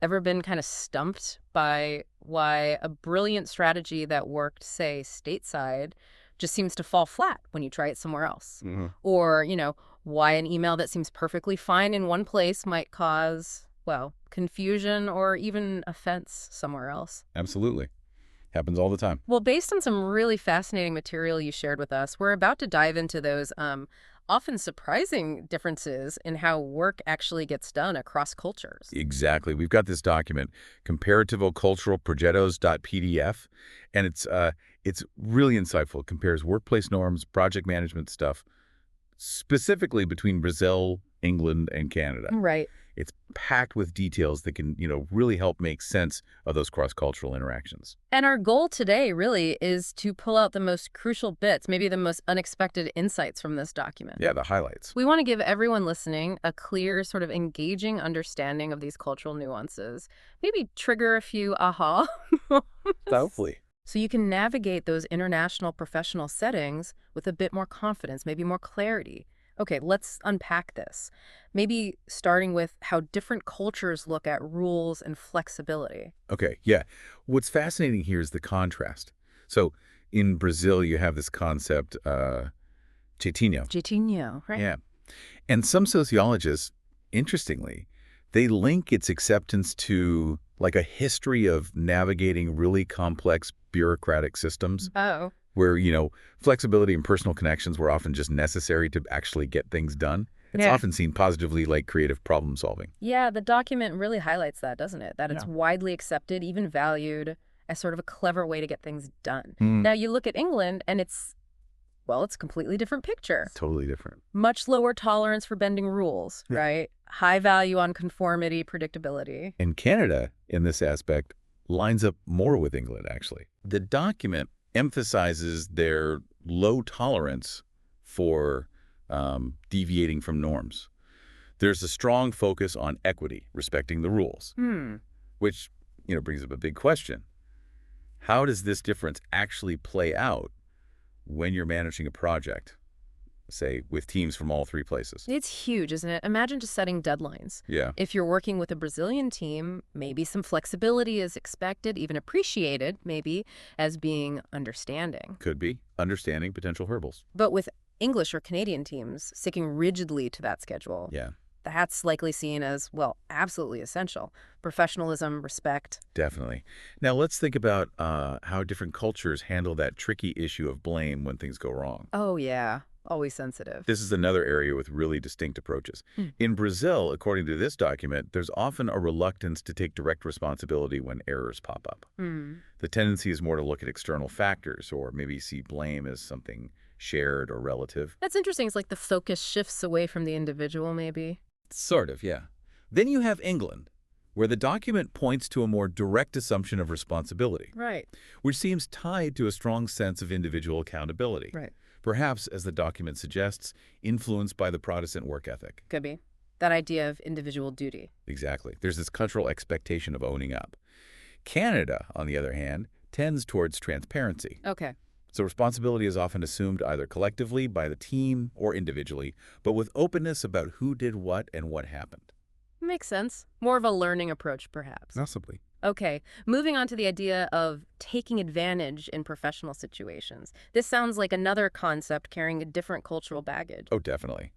Ever been kind of stumped by why a brilliant strategy that worked, say, stateside just seems to fall flat when you try it somewhere else? Hmm. Or, why an email that seems perfectly fine in one place might cause, well, confusion or even offense somewhere else? Absolutely. Happens all the time. Well, based on some really fascinating material you shared with us, we're about to dive into those often surprising differences in how work actually gets done across cultures. Exactly. We've got this document, comparativoculturalprojetos.pdf, and it's really insightful. It compares workplace norms, project management stuff, specifically between Brazil, England, and Canada. Right. It's packed with details that can, really help make sense of those cross-cultural interactions. And our goal today really is to pull out the most crucial bits, maybe the most unexpected insights from this document. Yeah, the highlights. We want to give everyone listening a clear, sort of engaging understanding of these cultural nuances, maybe trigger a few aha moments, Hopefully. so you can navigate those international professional settings with a bit more confidence, maybe more clarity. Okay, let's unpack this. Maybe starting with how different cultures look at rules and flexibility. Okay, yeah. What's fascinating here is the contrast. So in Brazil, you have this concept, jeitinho. Jeitinho, right? Yeah. And some sociologists, interestingly, they link its acceptance to like a history of navigating really complex bureaucratic systems Oh. where, flexibility and personal connections were often just necessary to actually get things done. It's Yeah. often seen positively like creative problem solving. Yeah, the document really highlights that, doesn't it? That it's Yeah. widely accepted, even valued, as sort of a clever way to get things done. Hmm. Now, you look at England, and it's a completely different picture. Totally different. Much lower tolerance for bending rules, Yeah. right? High value on conformity, predictability. And Canada, in this aspect, lines up more with England, actually. The document emphasizes their low tolerance for deviating from norms. There's a strong focus on equity, respecting the rules, Hmm. which, brings up a big question. How does this difference actually play out when you're managing a project, say, with teams from all three places? It's huge, isn't it? Imagine just setting deadlines. Yeah, If you're working with a Brazilian team, maybe some flexibility is expected, even appreciated, maybe, as being understanding. could be. Understanding potential hurdles. But with English or Canadian teams sticking rigidly to that schedule, Yeah, that's likely seen as, well, absolutely essential. Professionalism, respect. definitely. Now, let's think about how different cultures handle that tricky issue of blame when things go wrong. Oh, yeah. Always sensitive. This is another area with really distinct approaches. Hmm. In Brazil, according to this document, there's often a reluctance to take direct responsibility when errors pop up. Hmm. The tendency is more to look at external factors or maybe see blame as something shared or relative. That's interesting. It's like the focus shifts away from the individual, maybe. Sort of, yeah. Then you have England, where the document points to a more direct assumption of responsibility, Right. which seems tied to a strong sense of individual accountability. Right. Perhaps, as the document suggests, influenced by the Protestant work ethic. Could be. That idea of individual duty. Exactly. There's this cultural expectation of owning up. Canada, on the other hand, tends towards transparency. Okay. So responsibility is often assumed either collectively by the team or individually, but with openness about who did what and what happened. Makes sense. More of a learning approach, perhaps. Possibly. Okay, moving on to the idea of taking advantage in professional situations. This sounds like another concept carrying a different cultural baggage. Oh, definitely.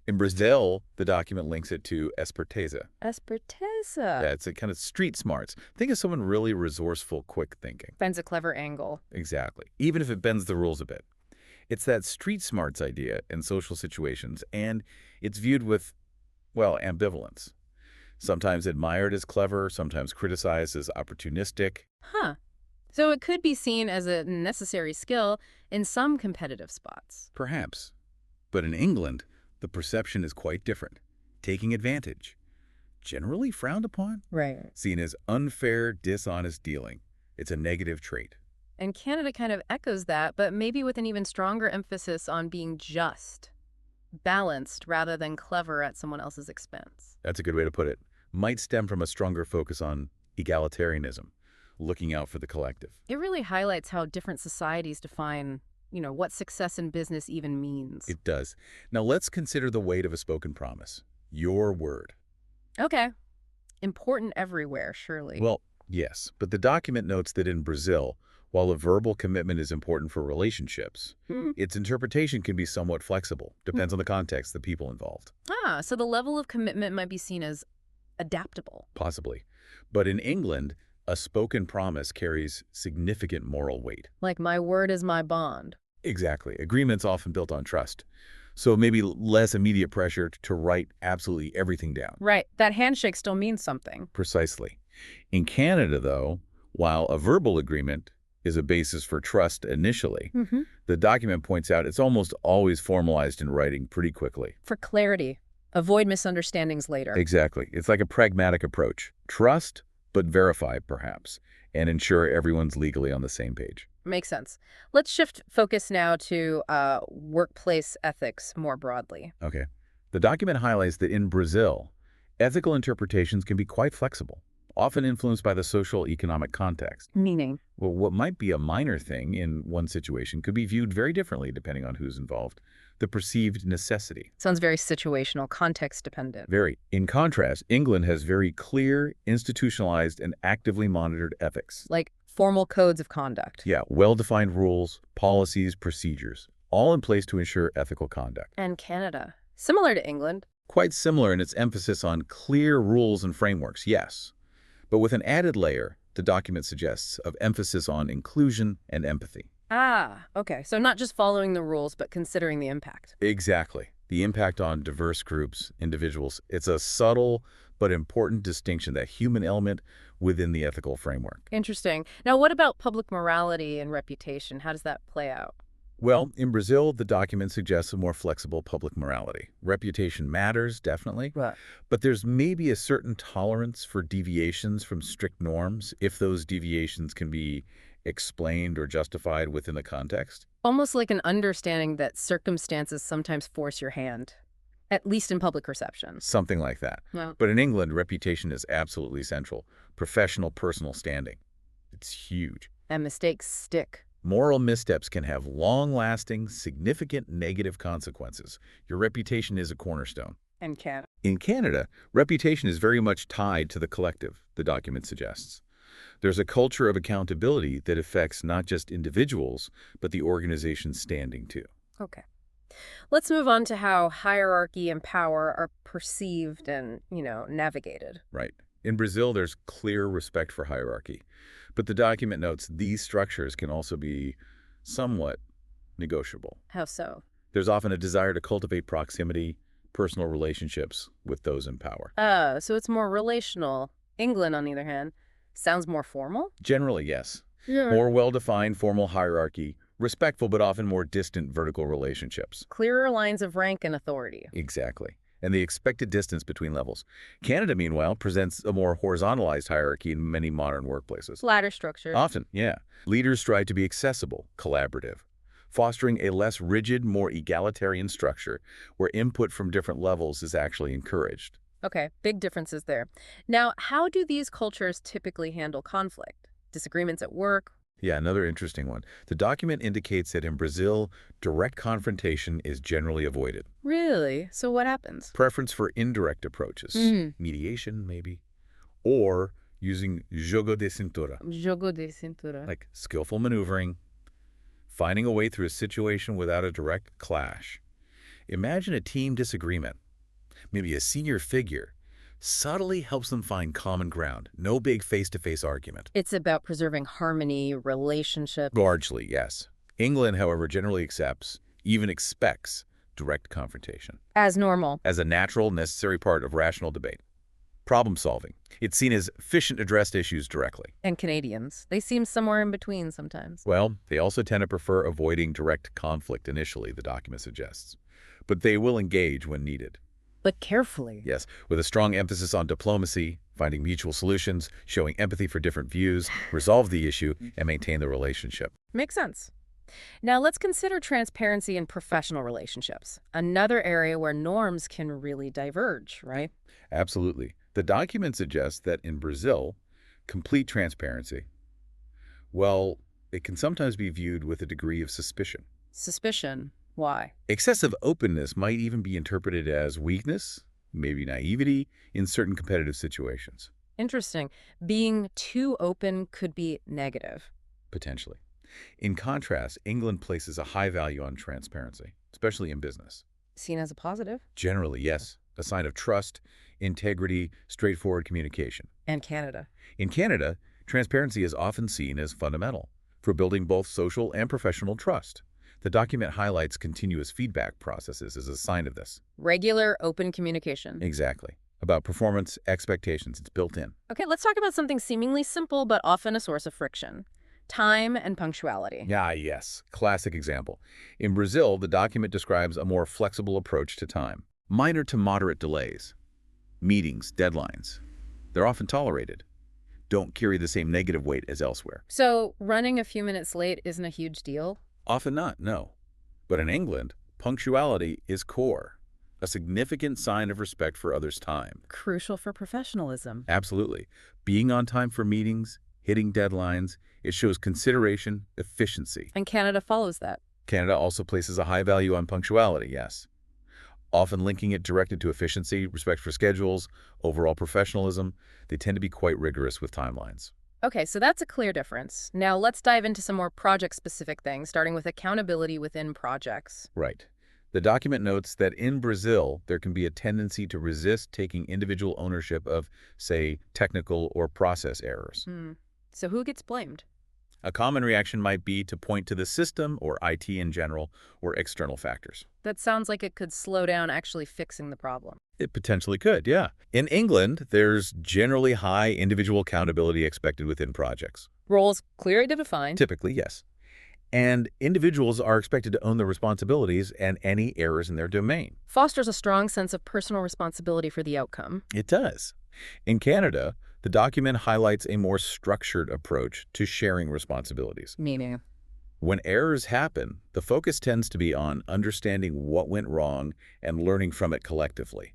In Brazil, the document links it to esperteza. Esperteza. It's a kind of street smarts. Think of someone really resourceful, quick thinking. Finds a clever angle. Exactly. Even if it bends the rules a bit. It's that street smarts idea in social situations, and it's viewed with, well, ambivalence. Sometimes admired as clever, sometimes criticized as opportunistic. Huh. So it could be seen as a necessary skill in some competitive spots. Perhaps. But in England, the perception is quite different. Taking advantage. Generally frowned upon. Right. Seen as unfair, dishonest dealing. It's a negative trait. And Canada kind of echoes that, but maybe with an even stronger emphasis on being just, balanced, rather than clever at someone else's expense. That's a good way to put it. Might stem from a stronger focus on egalitarianism, looking out for the collective. It really highlights how different societies define, what success in business even means. It does. Now let's consider the weight of a spoken promise. Your word. Okay. important everywhere, surely. Well, yes, but the document notes that in Brazil, while a verbal commitment is important for relationships, Hmm. its interpretation can be somewhat flexible, depends on the context, the people involved, Ah, so the level of commitment might be seen as adaptable. possibly. But in England, a spoken promise carries significant moral weight. Like my word is my bond. Exactly. Agreements often built on trust. So maybe less immediate pressure to write absolutely everything down. Right. That handshake still means something. Precisely. In Canada, though, while a verbal agreement is a basis for trust initially, Hmm. the document points out it's almost always formalized in writing pretty quickly. For clarity. Avoid misunderstandings later. Exactly. It's like a pragmatic approach. Trust, but verify, perhaps, and ensure everyone's legally on the same page. Makes sense. Let's shift focus now to workplace ethics more broadly. Okay. The document highlights that in Brazil, ethical interpretations can be quite flexible, often influenced by the social economic context. Meaning? Well, what might be a minor thing in one situation could be viewed very differently depending on who's involved. The perceived necessity. Sounds very situational, context dependent. Very. In contrast, England has very clear, institutionalized, and actively monitored ethics. Like formal codes of conduct. Yeah, well-defined rules, policies, procedures, all in place to ensure ethical conduct. And Canada. Similar to England. Quite similar in its emphasis on clear rules and frameworks, yes. But with an added layer, the document suggests, of emphasis on inclusion and empathy. Ah, okay. So not just following the rules, but considering the impact. Exactly. The impact on diverse groups, individuals. It's a subtle but important distinction, that human element within the ethical framework. Interesting. Now, what about public morality and reputation? How does that play out? Well, in Brazil, the document suggests a more flexible public morality. Reputation matters, definitely, Right. but there's maybe a certain tolerance for deviations from strict norms if those deviations can be explained or justified within the context. Almost like an understanding that circumstances sometimes force your hand, at least in public perception. Something like that. Well, But in England, reputation is absolutely central. Professional, personal standing. It's huge. and mistakes stick. Moral missteps can have long-lasting, significant negative consequences. Your reputation is a cornerstone. And Canada. In Canada, reputation is very much tied to the collective, the document suggests. There's a culture of accountability that affects not just individuals, but the organization's standing too. Okay. Let's move on to how hierarchy and power are perceived and, navigated. Right. In Brazil, there's clear respect for hierarchy. But the document notes these structures can also be somewhat negotiable. How so? There's often a desire to cultivate proximity, personal relationships with those in power. So it's more relational. England, on the other hand, sounds more formal? Generally, yes. Yeah. More well-defined formal hierarchy, respectful but often more distant vertical relationships. Clearer lines of rank and authority. Exactly. And the expected distance between levels. Canada, meanwhile, presents a more horizontalized hierarchy in many modern workplaces. Ladder structure. Often, yeah. Leaders strive to be accessible, collaborative, fostering a less rigid, more egalitarian structure where input from different levels is actually encouraged. Okay, big differences there. Now, how do these cultures typically handle conflict? Disagreements at work? Yeah, another interesting one. The document indicates that in Brazil, direct confrontation is generally avoided. Really? So what happens? Preference for indirect approaches, mediation maybe, or using jogo de cintura, Jogo de cintura. like skillful maneuvering, finding a way through a situation without a direct clash. Imagine a team disagreement. Maybe a senior figure subtly helps them find common ground. No big face-to-face argument. It's about preserving harmony, relationship. Largely, yes. England, however, generally accepts, even expects, direct confrontation As normal. as a natural, necessary part of rational debate. Problem solving. It's seen as efficient addressed issues directly. And Canadians. They seem somewhere in between sometimes. Well, they also tend to prefer avoiding direct conflict initially, the document suggests. But they will engage when needed. But carefully. Yes, with a strong emphasis on diplomacy, finding mutual solutions, showing empathy for different views, resolve the issue, and maintain the relationship. Makes sense. Now let's consider transparency in professional relationships. Another area where norms can really diverge, right? Absolutely. The document suggests that in Brazil, complete transparency, well, it can sometimes be viewed with a degree of suspicion. Suspicion. Why? Excessive openness might even be interpreted as weakness, maybe naivety, in certain competitive situations. Interesting. Being too open could be negative. Potentially. In contrast, England places a high value on transparency, especially in business. Seen as a positive. Generally, yes, a sign of trust, integrity, straightforward communication. And Canada. In Canada, transparency is often seen as fundamental for building both social and professional trust. The document highlights continuous feedback processes as a sign of this. Regular, open communication. Exactly. About performance expectations, it's built in. Okay, let's talk about something seemingly simple but often a source of friction. Time and punctuality. Yes. Classic example. In Brazil, the document describes a more flexible approach to time. Minor to moderate delays, meetings, deadlines. They're often tolerated. Don't carry the same negative weight as elsewhere. So, running a few minutes late isn't a huge deal? Often not, no. But in England, punctuality is core, a significant sign of respect for others' time. Crucial for professionalism. Absolutely. Being on time for meetings, hitting deadlines, it shows consideration, efficiency. And Canada follows that. Canada also places a high value on punctuality, yes. Often linking it directly to efficiency, respect for schedules, overall professionalism. They tend to be quite rigorous with timelines. Okay, so that's a clear difference. Now let's dive into some more project-specific things, starting with accountability within projects. Right. The document notes that in Brazil, there can be a tendency to resist taking individual ownership of, say, technical or process errors. So who gets blamed? A common reaction might be to point to the system or IT in general or external factors. That sounds like it could slow down actually fixing the problem. It potentially could, yeah. In England, there's generally high individual accountability expected within projects. Roles clearly defined. Typically, yes. And individuals are expected to own their responsibilities and any errors in their domain. Fosters a strong sense of personal responsibility for the outcome. It does. In Canada, the document highlights a more structured approach to sharing responsibilities. Meaning? When errors happen, the focus tends to be on understanding what went wrong and learning from it collectively,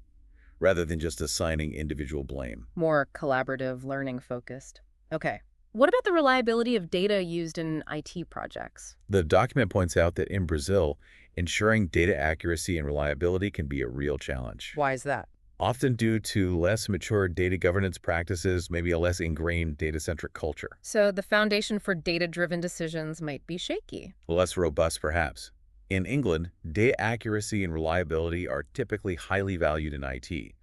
rather than just assigning individual blame. More collaborative, learning-focused. Okay. What about the reliability of data used in IT projects? The document points out that in Brazil, ensuring data accuracy and reliability can be a real challenge. Why is that? Often due to less mature data governance practices, maybe a less ingrained data-centric culture. So the foundation for data-driven decisions might be shaky. Less robust, perhaps. In England, data accuracy and reliability are typically highly valued in IT.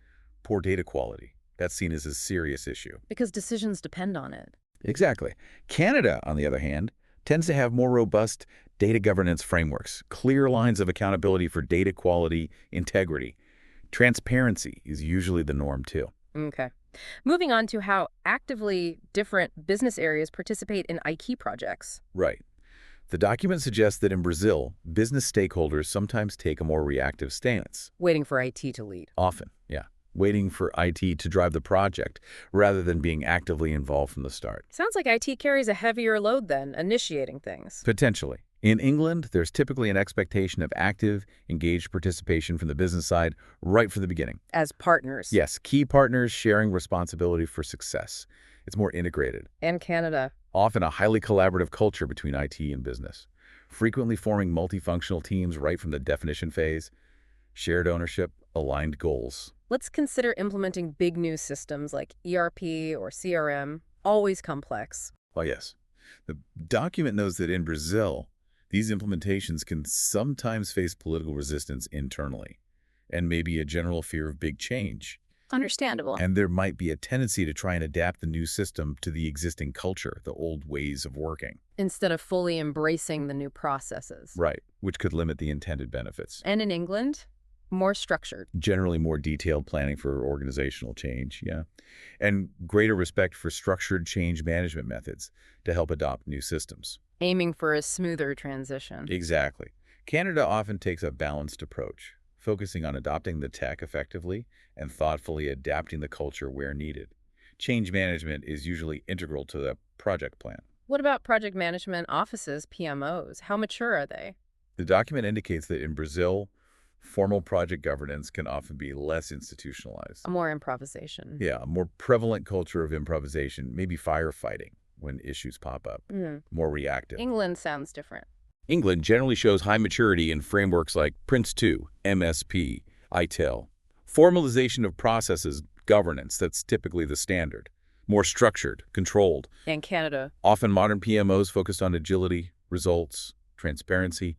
Poor data quality, that's seen as a serious issue. Because decisions depend on it. Exactly. Canada, on the other hand, tends to have more robust data governance frameworks, clear lines of accountability for data quality, integrity. Transparency is usually the norm, too. Okay. Moving on to how actively different business areas participate in IT projects. Right. The document suggests that in Brazil, business stakeholders sometimes take a more reactive stance. Waiting for IT to lead. Often, yeah. Waiting for IT to drive the project rather than being actively involved from the start. Sounds like IT carries a heavier load than initiating things. Potentially. In England, there's typically an expectation of active, engaged participation from the business side right from the beginning. As partners. Yes, key partners sharing responsibility for success. It's more integrated. And Canada. Often a highly collaborative culture between IT and business. Frequently forming multifunctional teams right from the definition phase. Shared ownership, aligned goals. Let's consider implementing big new systems like ERP or CRM. Always complex. Oh, yes. The document knows that in Brazil, these implementations can sometimes face political resistance internally, and maybe a general fear of big change. Understandable. And there might be a tendency to try and adapt the new system to the existing culture, the old ways of working. Instead of fully embracing the new processes. Right, which could limit the intended benefits. And in England, more structured. Generally more detailed planning for organizational change, yeah. And greater respect for structured change management methods to help adopt new systems. Aiming for a smoother transition. Exactly. Canada often takes a balanced approach, focusing on adopting the tech effectively and thoughtfully adapting the culture where needed. Change management is usually integral to the project plan. What about project management offices, PMOs? How mature are they? The document indicates that in Brazil, formal project governance can often be less institutionalized. More improvisation. Yeah, a more prevalent culture of improvisation, maybe firefighting when issues pop up. More reactive. England sounds different. England generally shows high maturity in frameworks like Prince2, MSP, ITIL. Formalization of processes, governance, that's typically the standard. more structured, controlled. And Canada. Often modern PMOs focused on agility, results, transparency,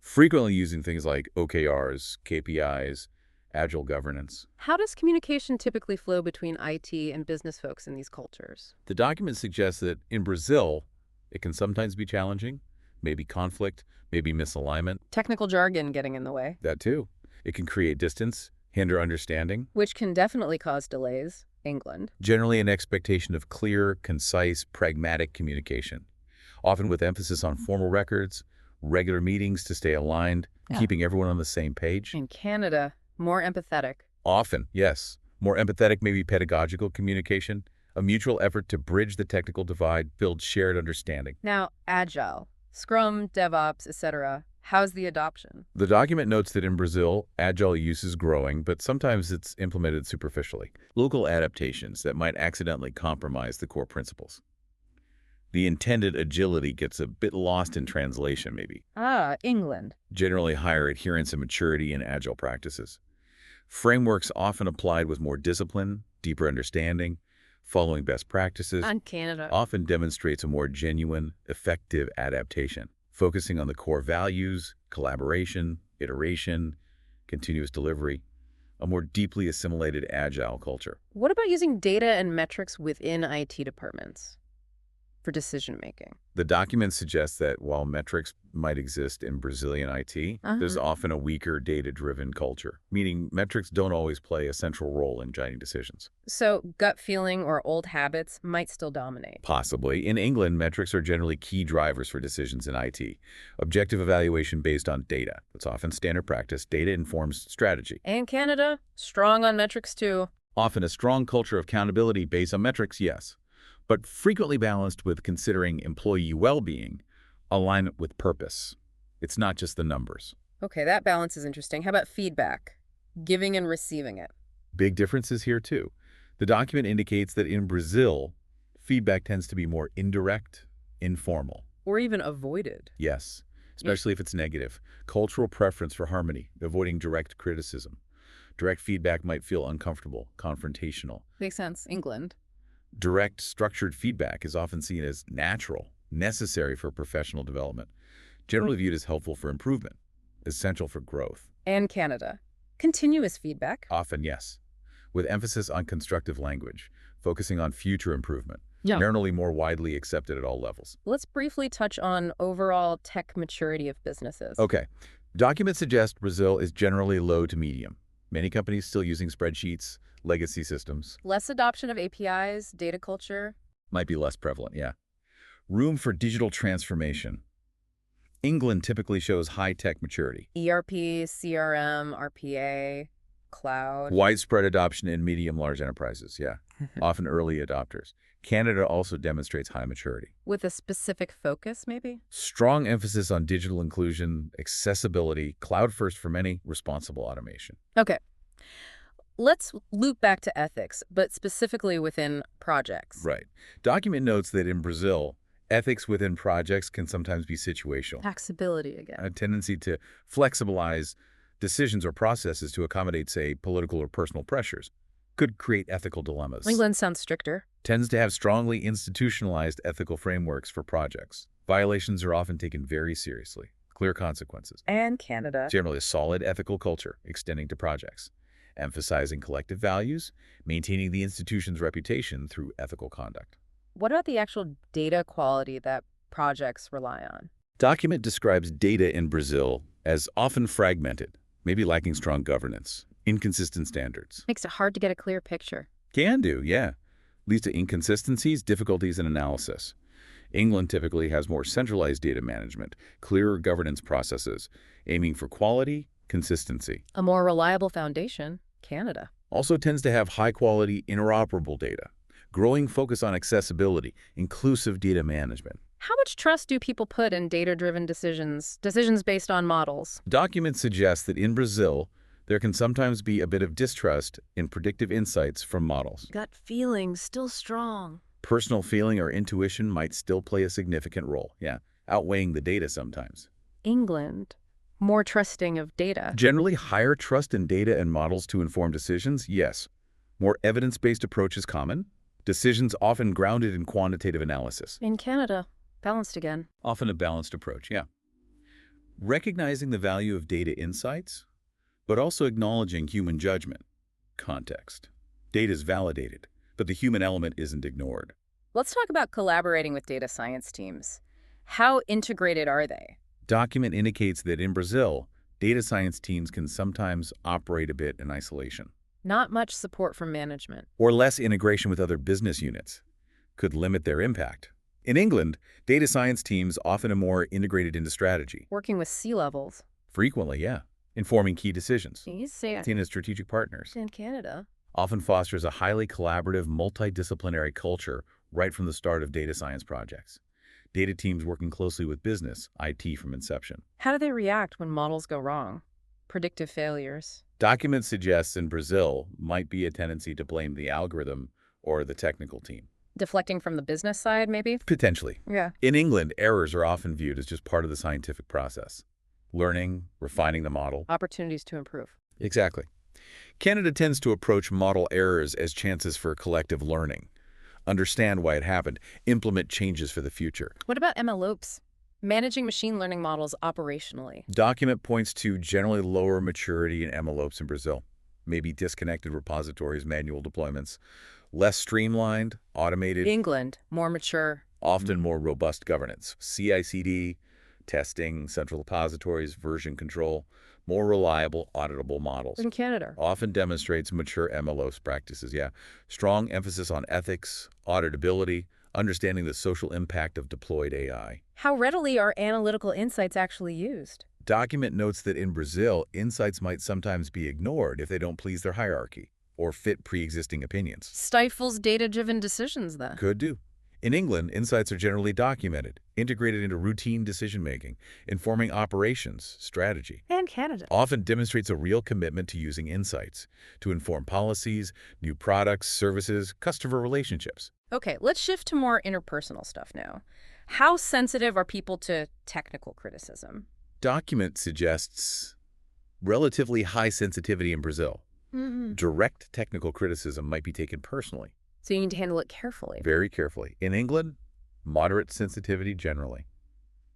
frequently using things like OKRs, KPIs, agile governance. How does communication typically flow between IT and business folks in these cultures? The document suggests that in Brazil, it can sometimes be challenging, maybe conflict, maybe misalignment. Technical jargon getting in the way, That too. It can create distance, hinder understanding. which can definitely cause delays. England. Generally an expectation of clear, concise, pragmatic communication, often with emphasis on formal records, regular meetings to stay aligned, Yeah. keeping everyone on the same page. In Canada, more empathetic. Often, yes. More empathetic, maybe pedagogical communication, a mutual effort to bridge the technical divide, build shared understanding. Now, Agile, Scrum, DevOps, etc. How's the adoption? The document notes that in Brazil, agile use is growing, but sometimes it's implemented superficially. Local adaptations that might accidentally compromise the core principles. The intended agility gets a bit lost in translation, maybe. England. Generally higher adherence and maturity in agile practices. Frameworks often applied with more discipline, deeper understanding, following best practices, And Canada. often demonstrates a more genuine, effective adaptation, focusing on the core values, collaboration, iteration, continuous delivery, a more deeply assimilated agile culture. What about using data and metrics within IT departments for decision making? The document suggests that while metrics might exist in Brazilian IT, there's often a weaker data-driven culture, meaning metrics don't always play a central role in guiding decisions. So gut feeling or old habits might still dominate. Possibly. In England, metrics are generally key drivers for decisions in IT. Objective evaluation based on data. That's often standard practice. Data informs strategy. And Canada, strong on metrics too. Often a strong culture of accountability based on metrics, yes, but frequently balanced with considering employee well-being, alignment with purpose. It's not just the numbers. Okay, that balance is interesting. How about feedback? Giving and receiving it. Big differences here too. The document indicates that in Brazil, feedback tends to be more indirect, informal. Or even avoided. Yes, especially if it's negative. Cultural preference for harmony, avoiding direct criticism. Direct feedback might feel uncomfortable, confrontational. Makes sense. England. Direct, structured feedback is often seen as natural, necessary for professional development, generally viewed as helpful for improvement, essential for growth. And Canada. Continuous feedback. Often, yes, with emphasis on constructive language, focusing on future improvement, Yeah. generally more widely accepted at all levels. Let's briefly touch on overall tech maturity of businesses. Okay, documents suggest Brazil is generally low to medium. Many companies still using spreadsheets, legacy systems. Less adoption of APIs, data culture. Might be less prevalent, yeah. Room for digital transformation. England typically shows high-tech maturity. ERP, CRM, RPA, cloud. Widespread adoption in medium-large enterprises, yeah. Often early adopters. Canada also demonstrates high maturity. With a specific focus, maybe? Strong emphasis on digital inclusion, accessibility, cloud-first for many, responsible automation. Okay. Let's loop back to ethics, but specifically within projects. Right. Document notes that in Brazil, ethics within projects can sometimes be situational. Taxability again. A tendency to flexibilize decisions or processes to accommodate, say, political or personal pressures could create ethical dilemmas. England sounds stricter. Tends to have strongly institutionalized ethical frameworks for projects. Violations are often taken very seriously. Clear consequences. And Canada. Generally a solid ethical culture extending to projects. Emphasizing collective values, maintaining the institution's reputation through ethical conduct. What about the actual data quality that projects rely on? Document describes data in Brazil as often fragmented, maybe lacking strong governance, inconsistent standards. Makes it hard to get a clear picture. Can do, yeah. Leads to inconsistencies, difficulties in analysis. England typically has more centralized data management, clearer governance processes, aiming for quality, consistency. A more reliable foundation. Canada. Also tends to have high-quality, interoperable data. Growing focus on accessibility, inclusive data management. How much trust do people put in data-driven decisions based on models? Documents suggest that in Brazil, there can sometimes be a bit of distrust in predictive insights from models. Gut feeling still strong. Personal feeling or intuition might still play a significant role, yeah, outweighing the data sometimes. England. More trusting of data. Generally, higher trust in data and models to inform decisions, yes. More evidence-based approach is common, Decisions often grounded in quantitative analysis. In Canada, balanced again. Often a balanced approach, yeah. Recognizing the value of data insights, but also acknowledging human judgment. Context. Data is validated, but the human element isn't ignored. Let's talk about collaborating with data science teams. How integrated are they? Document indicates that in Brazil, data science teams can sometimes operate a bit in isolation. Not much support from management. Or less integration with other business units could limit their impact. In England, data science teams often are more integrated into strategy. Working with C-levels. Frequently, yeah. Informing key decisions. You say Seen as strategic partners. in Canada. Often fosters a highly collaborative, multidisciplinary culture right from the start of data science projects. Data teams working closely with business, IT from inception. How do they react when models go wrong? Predictive failures. Document suggests in Brazil might be a tendency to blame the algorithm or the technical team. Deflecting from the business side, maybe? Potentially. Yeah. In England, errors are often viewed as just part of the scientific process. Learning, refining the model. Opportunities to improve. Exactly. Canada tends to approach model errors as chances for collective learning. Understand why it happened, implement changes for the future. What about MLOps? Managing machine learning models operationally. Document points to generally lower maturity in MLOps in Brazil. Maybe disconnected repositories, manual deployments. Less streamlined, automated, England, more mature. often more robust governance. CI/CD, testing, central repositories, version control, more reliable, auditable models. In Canada. Often demonstrates mature MLOps practices, yeah. Strong emphasis on ethics, auditability, understanding the social impact of deployed AI. How readily are analytical insights actually used? Document notes that in Brazil, insights might sometimes be ignored if they don't please their hierarchy or fit pre-existing opinions. Stifles data-driven decisions, then. Could do. In England, insights are generally documented, integrated into routine decision-making, informing operations, strategy. And Canada. Often demonstrates a real commitment to using insights to inform policies, new products, services, customer relationships. Okay, let's shift to more interpersonal stuff now. How sensitive are people to technical criticism? Document suggests relatively high sensitivity in Brazil. Direct technical criticism might be taken personally, So you need to handle it carefully. very carefully. In England, moderate sensitivity generally.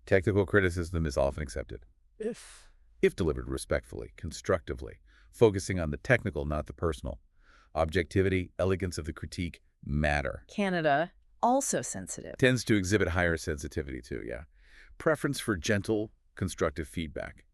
Technical criticism is often accepted, if delivered respectfully, constructively, focusing on the technical, not the personal. Objectivity, elegance of the critique matter. Canada, also sensitive. Tends to exhibit higher sensitivity too, yeah. Preference for gentle, constructive feedback,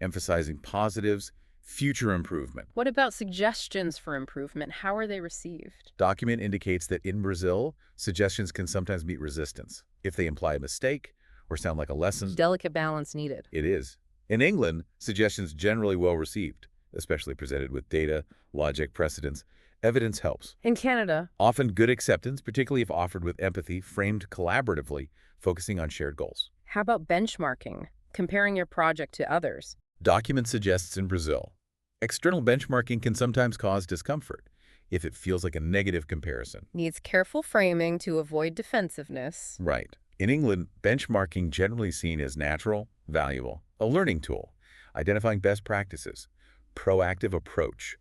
emphasizing positives, future improvement. What about suggestions for improvement? How are they received? Document indicates that in Brazil, suggestions can sometimes meet resistance if they imply a mistake or sound like a lesson. Delicate balance needed. It is. In England, suggestions generally well received, especially presented with data, logic, precedents. Evidence helps. In Canada, Often good acceptance, particularly if offered with empathy, framed collaboratively, focusing on shared goals. how about benchmarking? Comparing your project to others. Document suggests in Brazil, external benchmarking can sometimes cause discomfort if it feels like a negative comparison. Needs careful framing to avoid defensiveness. Right. In England, benchmarking generally seen as natural, valuable, a learning tool, identifying best practices, proactive approach,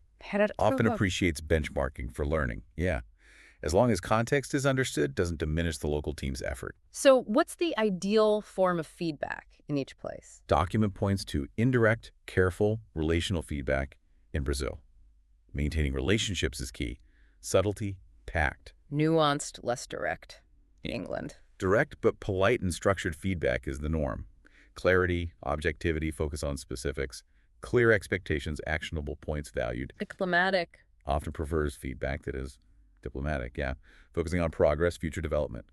often appreciates benchmarking for learning. Yeah. As long as context is understood, doesn't diminish the local team's effort. So what's the ideal form of feedback in each place? Document points to indirect, careful, relational feedback in Brazil. Maintaining relationships is key. Subtlety, tact. Nuanced, less direct. In England. Direct but polite and structured feedback is the norm. Clarity, objectivity, focus on specifics. Clear expectations, actionable points valued. Diplomatic. Often prefers feedback that is diplomatic, yeah. Focusing on progress, future development.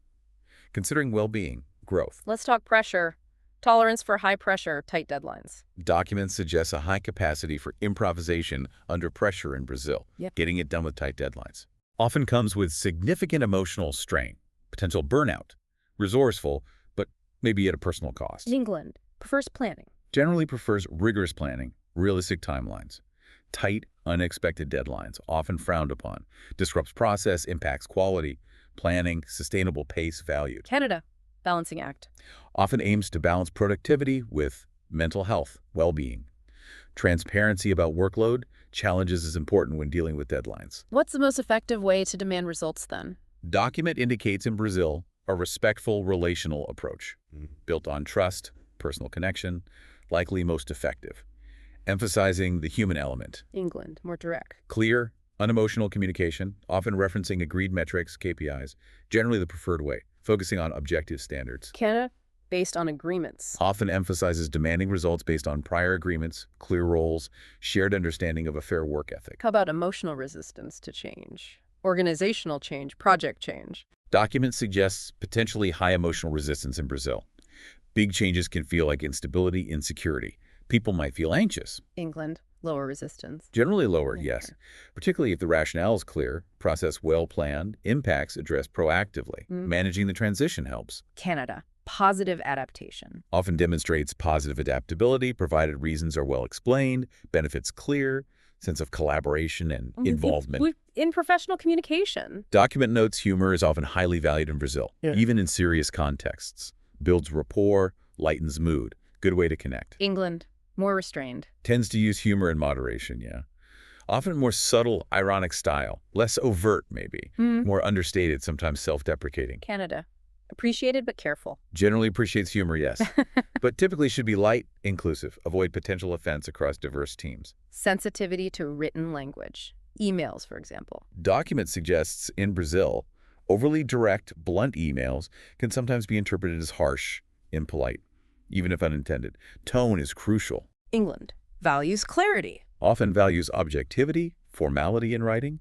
Considering well-being, growth. Let's talk pressure. Tolerance for high pressure, tight deadlines. Documents suggest a high capacity for improvisation under pressure in Brazil, Yep. getting it done with tight deadlines. Often comes with significant emotional strain, potential burnout, resourceful, but maybe at a personal cost. England prefers planning. Generally prefers rigorous planning, realistic timelines. Tight, unexpected deadlines, often frowned upon. Disrupts process, impacts quality. Planning, sustainable pace valued. Canada, balancing act. Often aims to balance productivity with mental health, well-being. Transparency about workload, challenges is important when dealing with deadlines. What's the most effective way to demand results then? Document indicates in Brazil a respectful relational approach, built on trust, personal connection, likely most effective, emphasizing the human element. England, more direct. Clear, unemotional communication, often referencing agreed metrics, KPIs, generally the preferred way, focusing on objective standards. Canada, based on agreements. Often emphasizes demanding results based on prior agreements, clear roles, shared understanding of a fair work ethic. How about emotional resistance to change? Organizational change, project change. Document suggests potentially high emotional resistance in Brazil. Big changes can feel like instability, insecurity. People might feel anxious. England, lower resistance. Generally lower, Okay. yes. Particularly if the rationale is clear, process well-planned, impacts addressed proactively. Managing the transition helps. Canada, positive adaptation. Often demonstrates positive adaptability, provided reasons are well explained, benefits clear, sense of collaboration and involvement. In professional communication. Document notes humor is often highly valued in Brazil, even in serious contexts. Builds rapport, lightens mood. Good way to connect. England, more restrained. Tends to use humor in moderation, yeah. Often more subtle, ironic style. Less overt, maybe. More understated, sometimes self-deprecating. Canada, appreciated but careful. Generally appreciates humor, yes. But typically should be light, inclusive. Avoid potential offense across diverse teams. Sensitivity to written language. Emails, for example. Document suggests in Brazil, overly direct, blunt emails can sometimes be interpreted as harsh, impolite, even if unintended. Tone is crucial. England, values clarity. Often values objectivity, formality in writing.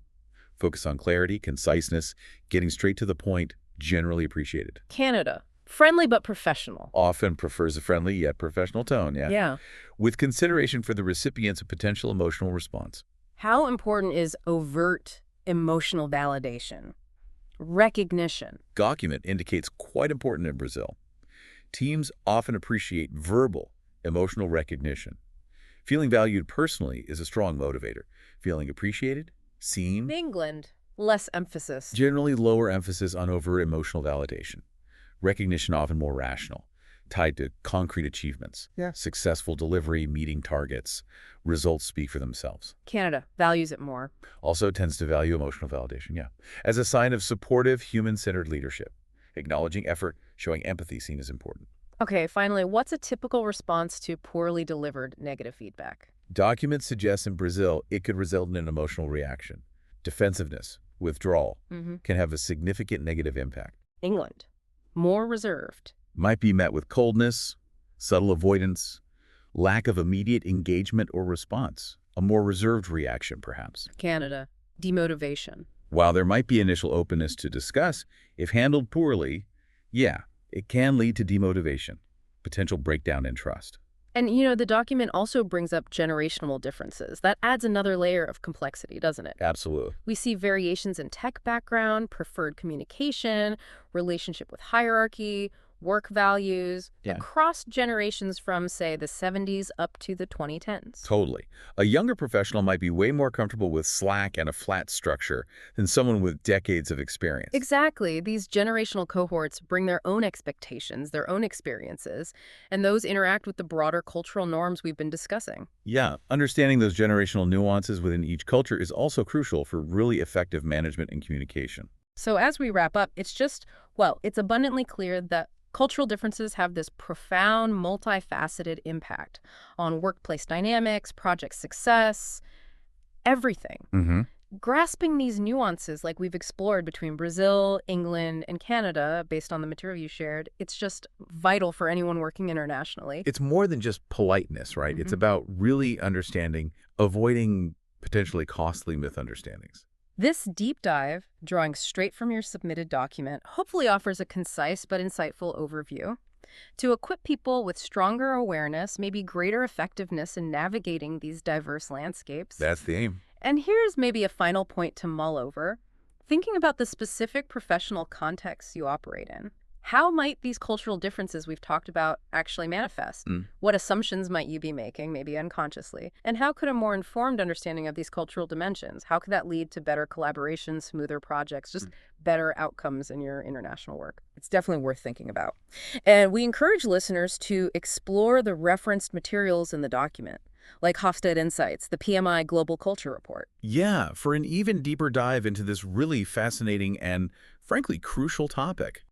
Focus on clarity, conciseness, getting straight to the point, generally appreciated. Canada, friendly but professional. Often prefers a friendly yet professional tone, Yeah. with consideration for the recipient's potential emotional response. How important is overt emotional validation? Recognition. Document indicates quite important in Brazil. Teams often appreciate verbal, emotional recognition. Feeling valued personally is a strong motivator. Feeling appreciated, seen, England, less emphasis. generally lower emphasis on over emotional validation. Recognition often more rational, tied to concrete achievements. Successful delivery, meeting targets. Results speak for themselves. Canada, values it more. Also tends to value emotional validation, as a sign of supportive, human-centered leadership. Acknowledging effort, showing empathy seen as important. Okay, finally, what's a typical response to poorly delivered negative feedback? Documents suggest in Brazil it could result in an emotional reaction. Defensiveness, withdrawal, can have a significant negative impact. England, more reserved. Might be met with coldness, subtle avoidance, lack of immediate engagement or response, a more reserved reaction perhaps. Canada, demotivation. While there might be initial openness to discuss, if handled poorly, it can lead to demotivation, potential breakdown in trust. And, the document also brings up generational differences. That adds another layer of complexity, doesn't it? Absolutely. We see variations in tech background, preferred communication, relationship with hierarchy, work values, across generations from, say, the 70s up to the 2010s. Totally. A younger professional might be way more comfortable with slack and a flat structure than someone with decades of experience. Exactly. These generational cohorts bring their own expectations, their own experiences, and those interact with the broader cultural norms we've been discussing. Yeah, understanding those generational nuances within each culture is also crucial for really effective management and communication. So as we wrap up, it's abundantly clear that cultural differences have this profound, multifaceted impact on workplace dynamics, project success, everything. Grasping these nuances like we've explored between Brazil, England, and Canada, based on the material you shared, it's just vital for anyone working internationally. It's more than just politeness, right? It's about really understanding, avoiding potentially costly misunderstandings. This deep dive, drawing straight from your submitted document, hopefully offers a concise but insightful overview to equip people with stronger awareness, maybe greater effectiveness in navigating these diverse landscapes. That's the aim. And here's maybe a final point to mull over. Thinking about the specific professional contexts you operate in, how might these cultural differences we've talked about actually manifest? What assumptions might you be making, maybe unconsciously? And how could a more informed understanding of these cultural dimensions, how could that lead to better collaboration, smoother projects, just better outcomes in your international work? It's definitely worth thinking about. And we encourage listeners to explore the referenced materials in the document, like Hofstede Insights, the PMI Global Culture Report. Yeah, for an even deeper dive into this really fascinating and frankly, crucial topic.